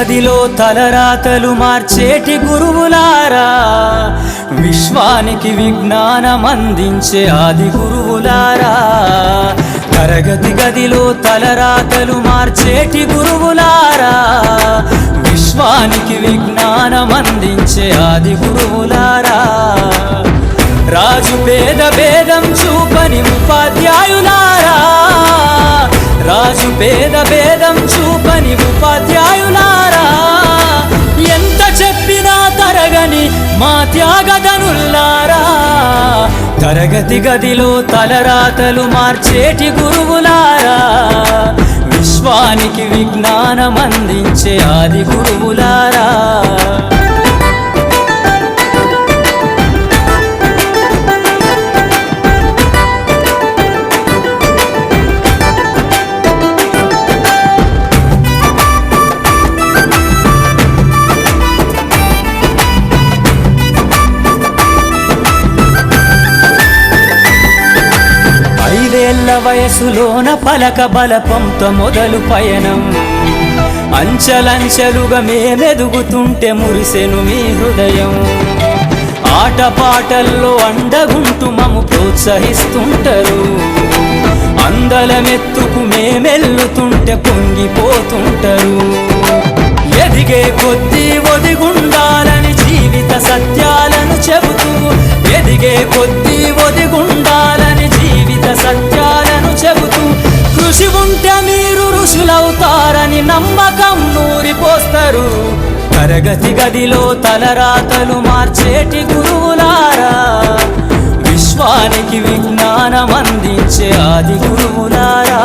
గదిలో తలరాతలు మార్చేటి గురువులారా, విశ్వానికి విజ్ఞానం అందించే ఆది గురువులారా. తరగతి గదిలో తలరాతలు మార్చేటి గురువులారా, విశ్వానికి విజ్ఞానం అందించే ఆది గురువులారా. రాజు పేద భేదం చూపని ఉపాధ్యాయులారా, రాజు పేద భేదం చూపని ఉపాధ్యాయులారా. ఎంత చెప్పినా తరగని మా త్యాగధనుల్లారా, తరగతి గదిలో తలరాతలు మార్చేటి గురువులారా, విశ్వానికి విజ్ఞానం అందించే ఆది గురువులారా. ఐదేళ్ల వయసులోన పలక బలపంతో మొదలు పయనం, అంచలంచెలుగా మేమెదుగుతుంటే మురిసెను మీ హృదయం. ఆటపాటల్లో అండగుంటూ మము ప్రోత్సహిస్తుంటారు, అందలమెత్తుకు మేమెల్లుతుంటే పొంగిపోతుంటారు. ఎదిగే కొద్దీ ఒదిగుండాలని జీవిత సత్యాలను చెబుతూ, ఎదిగే కొద్దీ ఒదిగుండాలని జీవిత సత్యాలను చెబుతూ, కృషి ఉంటే మీరు ఋషులవుతారని నమ్మకం నూరిపోస్తారు. తరగతి గదిలో తలరాతలు మార్చేటి గురువులారా, విశ్వానికి విజ్ఞానం అందించే ఆది గురువులారా.